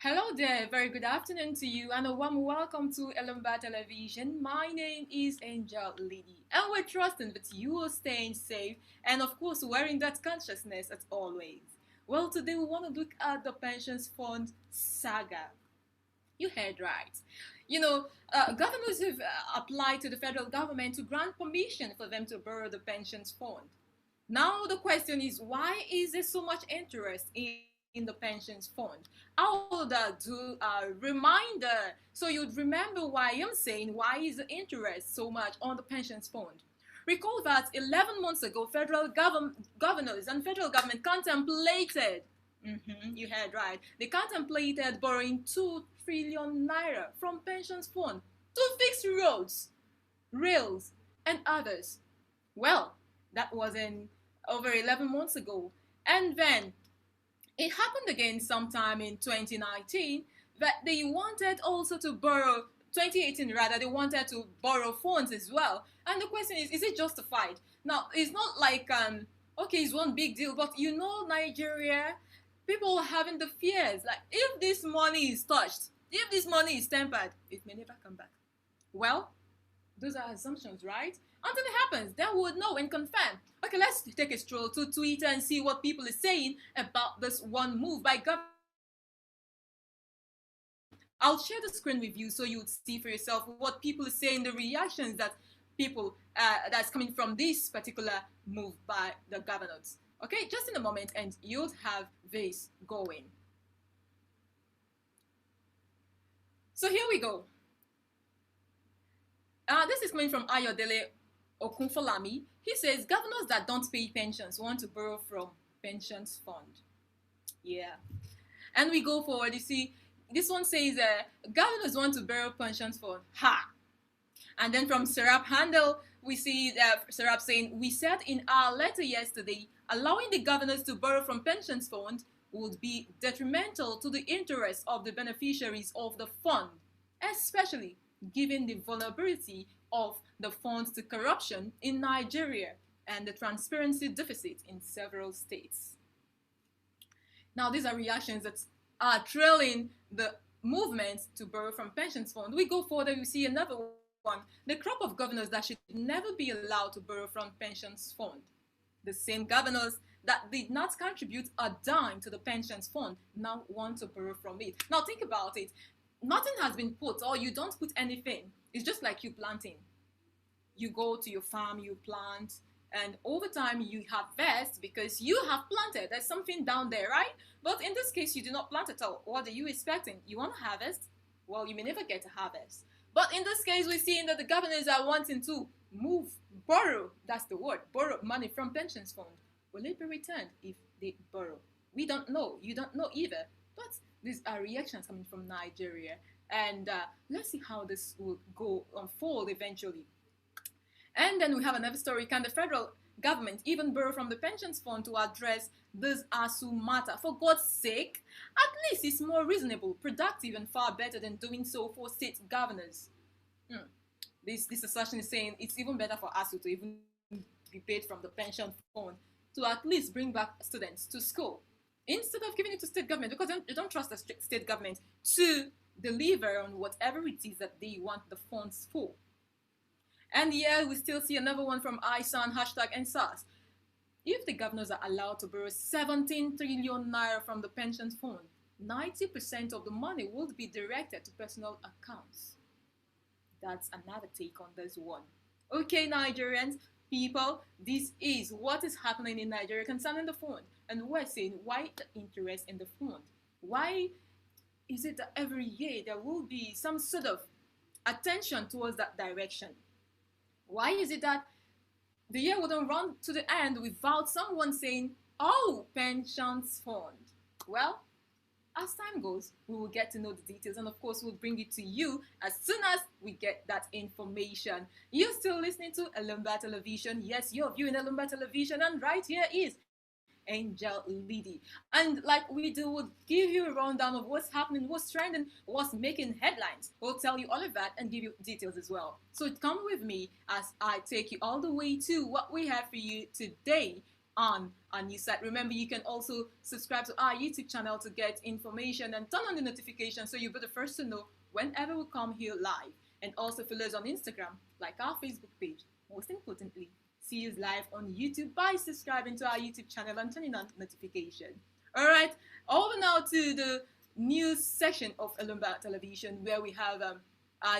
Hello there, very good afternoon to you, and a warm welcome to Elumba Television. My name is Angel Lady, and we're trusting that you are staying safe and, of course, wearing that consciousness as always. Well, today we want to look at the pensions fund saga. You heard right. Governors have applied to the federal government to grant permission for them to borrow the pensions fund. Now the question is, why is there so much interest in the pensions fund? I would do a reminder so you'd remember why I'm saying why is the interest so much on the pensions fund. Recall that 11 months ago, governors and federal government contemplated, you heard right, they contemplated borrowing 2 trillion naira from pensions fund to fix roads, rails, and others. Well, that was in over 11 months ago. And then it happened again sometime in 2019 that they wanted also to borrow, 2018 rather, they wanted to borrow funds as well. And the question is it justified? Now, it's not like, okay, it's one big deal, but Nigeria, people are having the fears. Like, if this money is touched, if this money is tempered, it may never come back. Well, those are assumptions, right? Until it happens, then we would know and confirm. Okay, let's take a stroll to Twitter and see what people are saying about this one move by government. I'll share the screen with you so you would see for yourself what people are saying, the reactions that people that's coming from this particular move by the governors. Okay, just in a moment, and you'll have this going. So here we go. This is coming from Ayodele Okunfolami. He says governors that don't pay pensions want to borrow from pensions fund. Yeah. And we go forward. You see, this one says governors want to borrow pensions fund. Ha! And then from Serap Handel, we see Serap saying, we said in our letter yesterday, allowing the governors to borrow from pensions fund would be detrimental to the interests of the beneficiaries of the fund, especially given the vulnerability of the funds to corruption in Nigeria and the transparency deficit in several states. Now, these are reactions that are trailing the movement to borrow from pensions fund. We go further, we see another one, the crop of governors that should never be allowed to borrow from pensions fund. The same governors that did not contribute a dime to the pensions fund now want to borrow from it. Now think about it. Nothing has been put, or you don't put anything. It's just like you planting. You go to your farm, you plant, and over time you harvest because you have planted. There's something down there, right? But in this case, you do not plant at all. What are you expecting? You want to harvest? Well, you may never get a harvest. But in this case, we're seeing that the governors are wanting to borrow, that's the word, borrow money from pensions fund. Will it be returned if they borrow? We don't know. You don't know either. But these are reactions coming from Nigeria. And let's see how this will go unfold eventually. And then we have another story. Can the federal government even borrow from the pensions fund to address this ASU matter? For God's sake, at least it's more reasonable, productive, and far better than doing so for state governors. This assertion is saying it's even better for ASU to even be paid from the pension fund to at least bring back students to school instead of giving it to state government, because they don't trust the state government to deliver on whatever it is that they want the funds for. And yeah, we still see another one from ISAN, #NSAS. If the governors are allowed to borrow 17 trillion naira from the pensions fund, 90% of the money will be directed to personal accounts. That's another take on this one. Okay, Nigerians, people, this is what is happening in Nigeria concerning the fund. And we're saying, why the interest in the fund? Why is it that every year there will be some sort of attention towards that direction? Why is it that the year wouldn't run to the end without someone saying, oh, pensions fund? Well, as time goes, we will get to know the details, and of course, we'll bring it to you as soon as we get that information. You're still listening to Elumba Television. Yes, you're viewing Elumba Television, and right here is Angel Lady. And like we do, we'll give you a rundown of what's happening, what's trending, what's making headlines. We'll tell you all of that and give you details as well. So come with me as I take you all the way to what we have for you today on our news site. Remember, you can also subscribe to our YouTube channel to get information and turn on the notification so you'll be the first to know whenever we come here live. And also follow us on Instagram, like our Facebook page. Most importantly, see us live on YouTube by subscribing to our YouTube channel and turning on notification. All right, over now to the news section of Elumba Television, where we have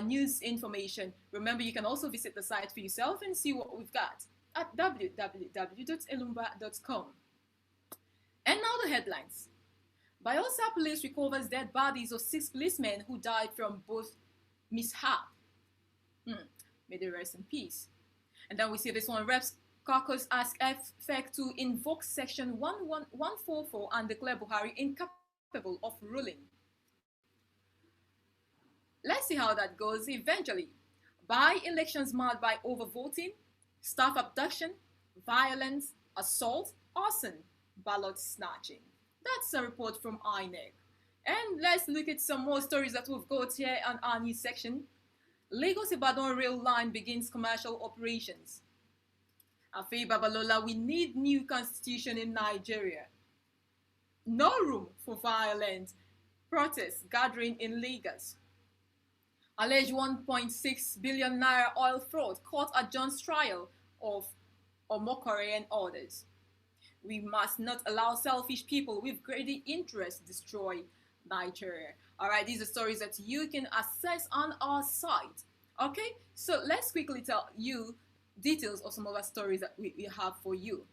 news information. Remember, you can also visit the site for yourself and see what we've got at www.elumba.com. And now the headlines. Bayelsa police recovers dead bodies of 6 policemen who died from both mishap. May they rest in peace. And then we see this one. Reps Caucus ask FEC to invoke Section 144 and declare Buhari incapable of ruling. Let's see how that goes eventually. By-elections marred by overvoting, staff abduction, violence, assault, arson, ballot snatching. That's a report from INEC. And let's look at some more stories that we've got here on our news section. Lagos-Ibadan rail line begins commercial operations. Afe Babalola, we need new constitution in Nigeria. No room for violence. Protests gathering in Lagos. Alleged 1.6 billion naira oil fraud caught at John's trial of Omokore and others. We must not allow selfish people with greedy interests destroy Nigeria. All right, these are stories that you can access on our site. Okay, so let's quickly tell you details of some other stories that we have for you.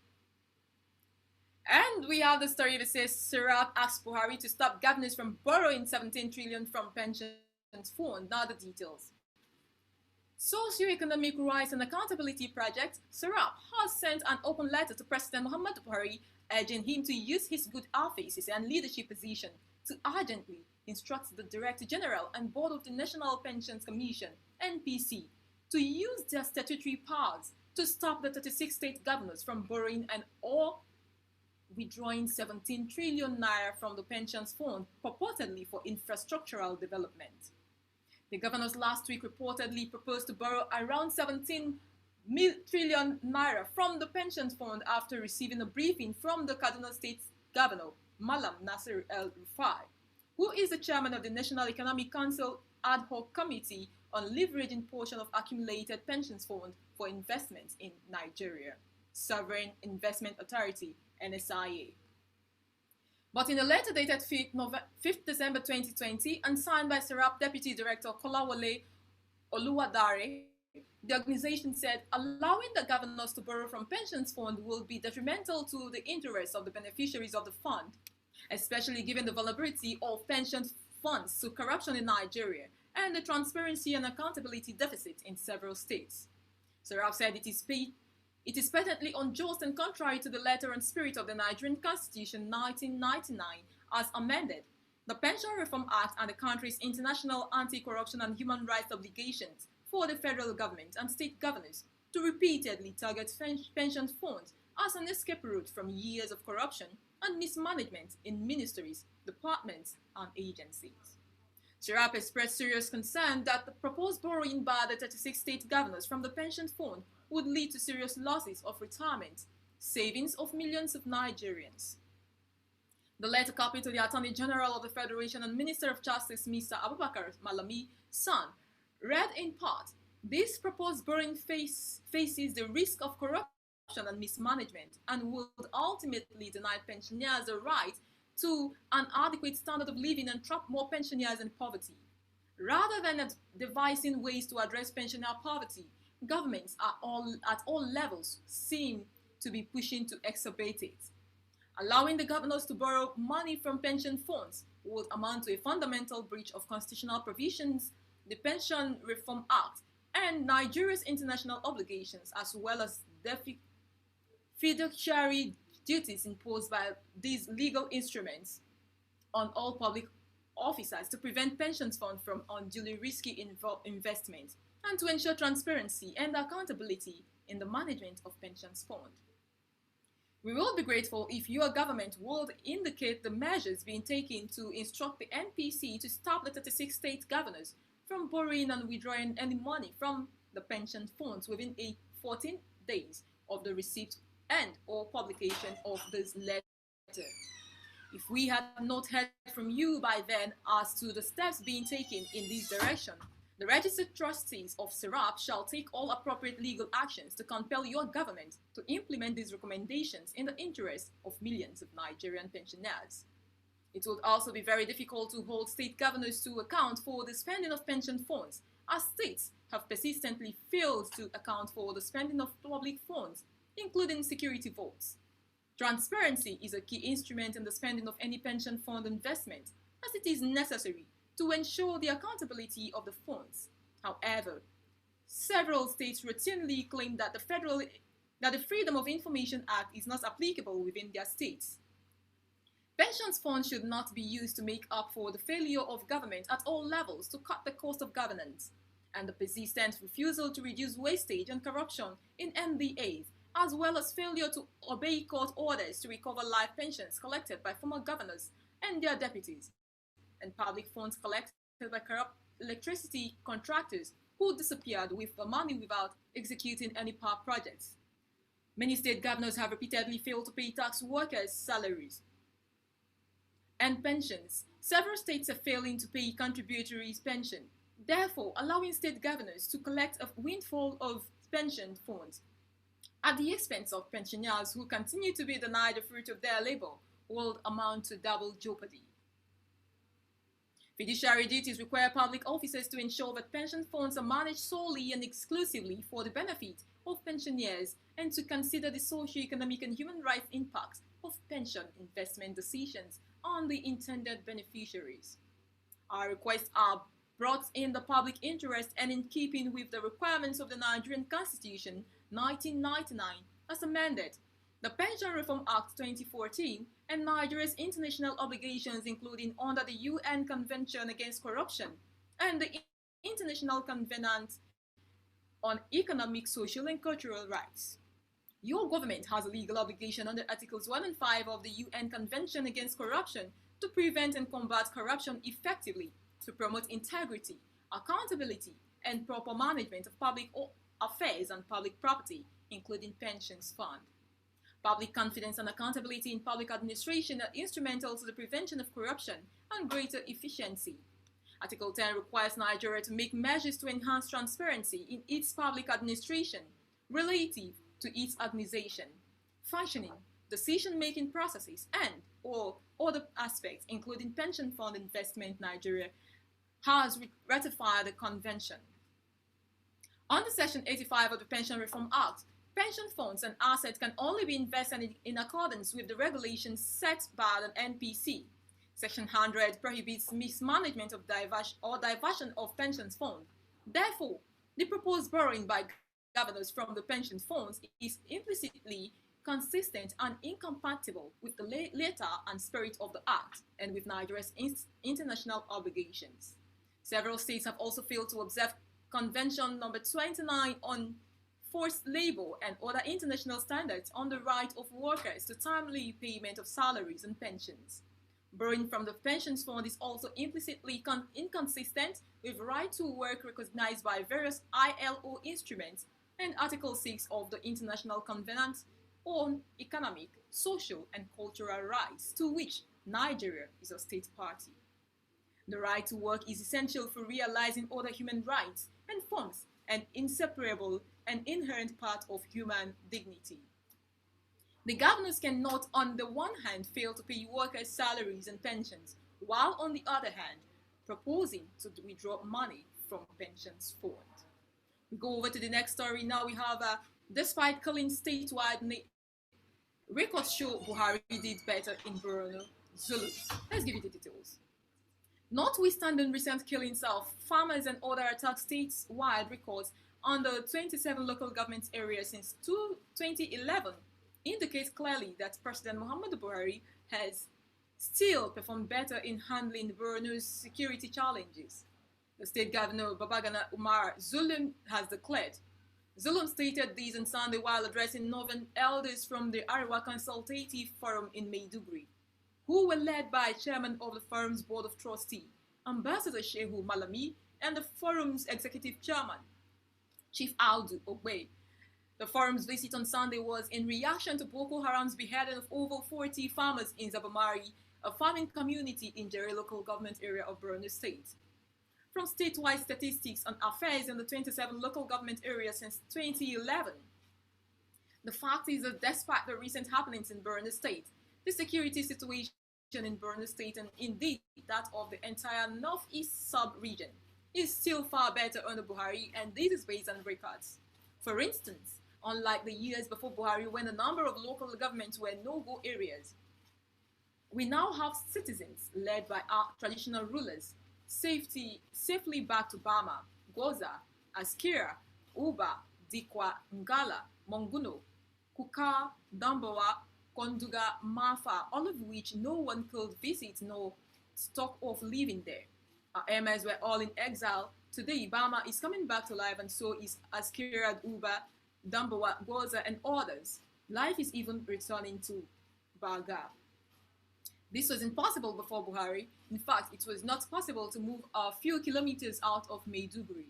And we have the story that says Serap asks Buhari to stop governors from borrowing 17 trillion from pensions fund. Now the details. Socioeconomic Rights and Accountability Project, Serap, has sent an open letter to President Muhammadu Buhari urging him to use his good offices and leadership position to urgently instruct the Director General and Board of the National Pensions Commission, NPC, to use their statutory powers to stop the 36 state governors from borrowing and or withdrawing 17 trillion naira from the pensions fund purportedly for infrastructural development. The governors last week reportedly proposed to borrow around 17 trillion naira from the pensions fund after receiving a briefing from the Kaduna State Governor, Malam Nasir El-Rufai, who is the chairman of the National Economic Council Ad Hoc Committee on leveraging portion of accumulated pensions fund for investments in Nigeria, Sovereign Investment Authority, NSIA. But in a letter dated 5th December 2020 and signed by Serap Deputy Director Kolawole Oluwadare, the organization said allowing the governors to borrow from pensions fund will be detrimental to the interests of the beneficiaries of the fund, especially given the vulnerability of pension funds to corruption in Nigeria and the transparency and accountability deficit in several states. Serap said it is patently unjust and contrary to the letter and spirit of the Nigerian Constitution 1999 as amended, the Pension Reform Act and the country's international anti-corruption and human rights obligations for the federal government and state governors to repeatedly target pension funds as an escape route from years of corruption and mismanagement in ministries, departments, and agencies. Serap expressed serious concern that the proposed borrowing by the 36 state governors from the pension fund would lead to serious losses of retirement, savings of millions of Nigerians. The letter copied to the Attorney General of the Federation and Minister of Justice, Mr. Abubakar Malami San, read in part, this proposed borrowing faces the risk of corruption and mismanagement and would ultimately deny pensioners the right to an adequate standard of living and trap more pensioners in poverty. Rather than devising ways to address pensioner poverty, governments at all levels seem to be pushing to exacerbate it. Allowing the governors to borrow money from pension funds would amount to a fundamental breach of constitutional provisions, the Pension Reform Act, and Nigeria's international obligations, as well as the fiduciary duties imposed by these legal instruments on all public officers to prevent pension funds from unduly risky investment and to ensure transparency and accountability in the management of pensions fund. We will be grateful if your government would indicate the measures being taken to instruct the NPC to stop the 36 state governors from borrowing and withdrawing any money from the pension funds within 14 days of the receipt and or publication of this letter. If we had not heard from you by then as to the steps being taken in this direction, the registered trustees of SERAP shall take all appropriate legal actions to compel your government to implement these recommendations in the interest of millions of Nigerian pensioners. It would also be very difficult to hold state governors to account for the spending of pension funds, as states have persistently failed to account for the spending of public funds, including security votes. Transparency is a key instrument in the spending of any pension fund investment, as it is necessary to ensure the accountability of the funds. However, several states routinely claim that the Freedom of Information Act is not applicable within their states. Pensions funds should not be used to make up for the failure of government at all levels to cut the cost of governance, and the persistent refusal to reduce wastage and corruption in NDAs, as well as failure to obey court orders to recover life pensions collected by former governors and their deputies, and public funds collected by corrupt electricity contractors who disappeared with the money without executing any power projects. Many state governors have repeatedly failed to pay tax workers' salaries and pensions. Several states are failing to pay contributory pension, therefore allowing state governors to collect a windfall of pension funds at the expense of pensioners who continue to be denied the fruit of their labor will amount to double jeopardy. Fiduciary duties require public officers to ensure that pension funds are managed solely and exclusively for the benefit of pensioners and to consider the socio-economic and human rights impacts of pension investment decisions on the intended beneficiaries. Our requests are brought in the public interest and in keeping with the requirements of the Nigerian Constitution 1999 as amended, the Pension Reform Act 2014, and Nigeria's international obligations including under the UN Convention Against Corruption and the International Covenant on Economic, Social and Cultural Rights. Your government has a legal obligation under Articles 1 and 5 of the UN Convention Against Corruption to prevent and combat corruption effectively, to promote integrity, accountability, and proper management of public affairs and public property, including pensions fund. Public confidence and accountability in public administration are instrumental to the prevention of corruption and greater efficiency. Article 10 requires Nigeria to make measures to enhance transparency in its public administration relative to its organization, functioning, decision-making processes, and or other aspects, including pension fund investment. Nigeria has ratified the convention. Under Section 85 of the Pension Reform Act, pension funds and assets can only be invested in accordance with the regulations set by the NPC. Section 100 prohibits mismanagement of diversion of pension funds. Therefore, the proposed borrowing by governors from the pension funds is implicitly consistent and incompatible with the letter and spirit of the Act and with Nigeria's international obligations. Several states have also failed to observe Convention number 29 on forced labor and other international standards on the right of workers to timely payment of salaries and pensions. Borrowing from the pensions fund is also implicitly inconsistent with right to work recognized by various ILO instruments and Article 6 of the International Covenant on Economic, Social and Cultural Rights, to which Nigeria is a state party. The right to work is essential for realizing other human rights and forms an inseparable and inherent part of human dignity. The governors cannot, on the one hand, fail to pay workers' salaries and pensions, while on the other hand, proposing to withdraw money from pensions fund. We go over to the next story now. We have, despite calling statewide records show Buhari did better in Borno, Zulu. Let's give you the details. Notwithstanding recent killings of farmers and other attacks, statewide records on the 27 local government areas since 2011 indicates clearly that President Muhammadu Buhari has still performed better in handling Borno's security challenges. The state governor, Babagana Umar Zulum, has declared. Zulum stated this on Sunday while addressing Northern elders from the Arewa Consultative Forum in Maiduguri, who were led by chairman of the forum's board of trustees, Ambassador Shehu Malami, and the forum's executive chairman, Chief Audu Ogbe. The forum's visit on Sunday was in reaction to Boko Haram's beheading of over 40 farmers in Zabamari, a farming community in Jere local government area of Borno State. From statewide statistics on affairs in the 27 local government areas since 2011, the fact is that despite the recent happenings in Borno State, the security situation in Borno State and indeed that of the entire northeast sub-region is still far better under Buhari, and this is based on records. For instance, unlike the years before Buhari when a number of local governments were no-go areas, we now have citizens led by our traditional rulers safely back to Bama, Goza, Askira, Uba, Dikwa, Ngala, Monguno, Kuka, Dambawa, Konduga, Mafa, all of which no one could visit nor talk of living there. Our emirs were all in exile. Today, Bama is coming back to life, and so is Askira, Uba, Dambawa, Goza, and others. Life is even returning to Baga. This was impossible before Buhari. In fact, it was not possible to move a few kilometers out of Maiduguri.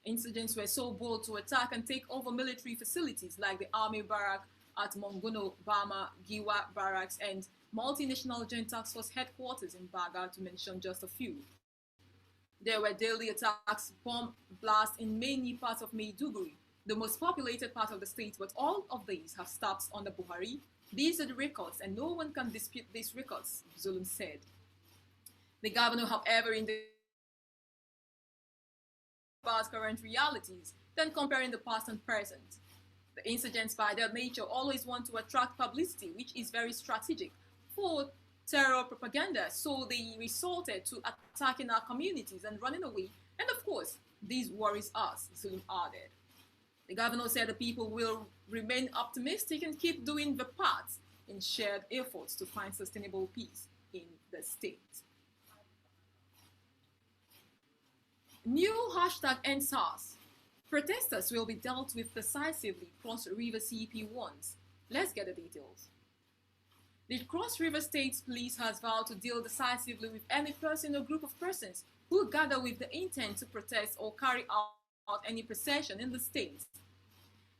Insurgents were so bold to attack and take over military facilities like the army barrack at Monguno, Bama, Giwa barracks, and multinational joint task force headquarters in Baga, to mention just a few. There were daily attacks, bomb blasts in many parts of Maiduguri, the most populated part of the state, but all of these have stopped under Buhari. These are the records, and no one can dispute these records, Zulum said. The governor, however, in the about current realities than comparing the past and present. The insurgents, by their nature, always want to attract publicity, which is very strategic for terror propaganda, so they resorted to attacking our communities and running away, and of course, this worries us, Zulum added. The governor said the people will remain optimistic and keep doing their part in shared efforts to find sustainable peace in the state. New hashtag #EndSARS. Protesters will be dealt with decisively, Cross River CP warns. Let's get the details. The Cross River State Police has vowed to deal decisively with any person or group of persons who gather with the intent to protest or carry out any procession in the state.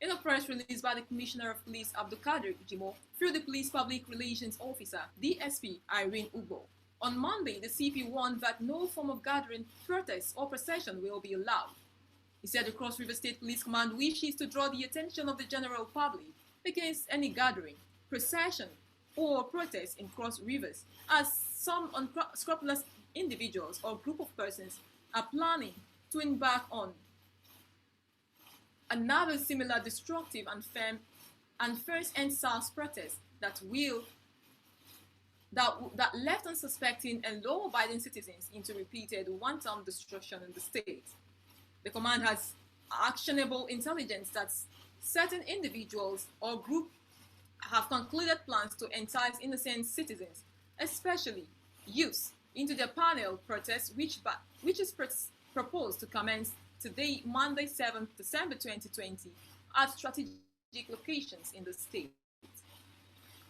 In a press release by the Commissioner of Police Abdulkadir Jimo through the Police Public Relations Officer DSP Irene Ugo, on Monday the CP warned that no form of gathering, protest or procession will be allowed. He said the Cross River State Police Command wishes to draw the attention of the general public against any gathering, procession or protest in Cross Rivers, as some unscrupulous individuals or group of persons are planning to embark on another similar destructive and first EndSARS protest that left unsuspecting and law-abiding citizens into repeated one-time destruction in the state. The command has actionable intelligence that certain individuals or groups have concluded plans to entice innocent citizens, especially youths, into their panel protest, which is proposed to commence today, Monday, 7th December 2020, at strategic locations in the state.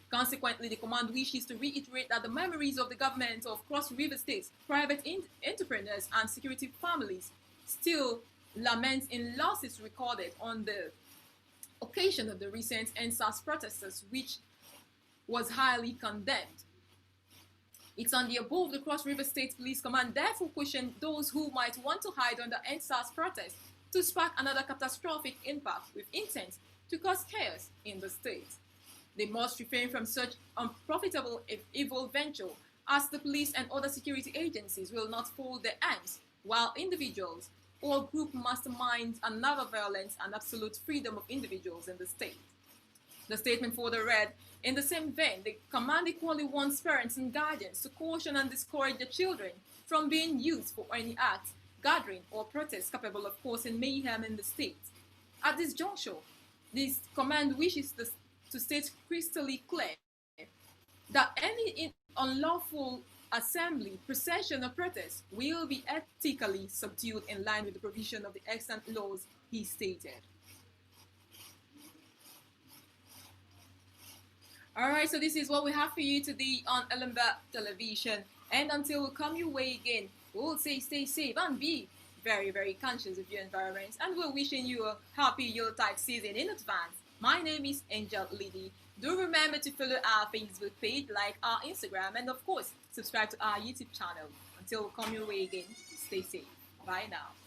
Consequently, the command wishes to reiterate that the memories of the government of Cross River State's private entrepreneurs and security families still lament in losses recorded on the occasion of the recent EndSARS protesters, which was highly condemned. It's on the above, the Cross River State Police Command therefore cautioned those who might want to hide under EndSARS protest to spark another catastrophic impact with intent to cause chaos in the state. They must refrain from such unprofitable evil venture, as the police and other security agencies will not fold their arms, while individuals or group masterminds another violence and absolute freedom of individuals in the state. The statement further read, in the same vein, the command equally wants parents and guardians to caution and discourage their children from being used for any act, gathering, or protest capable of causing mayhem in the state. At this juncture, this command wishes to state crystal clear that any unlawful assembly, procession, or protest will be ethically subdued in line with the provision of the extant laws, he stated. Alright, so this is what we have for you today on Elimba Television. And until we come your way again, we'll say stay safe and be very, very conscious of your environment. And we're wishing you a happy Yuletide season in advance. My name is Angel Lily. Do remember to follow our Facebook page, like our Instagram, and of course, subscribe to our YouTube channel. Until we come your way again, stay safe. Bye now.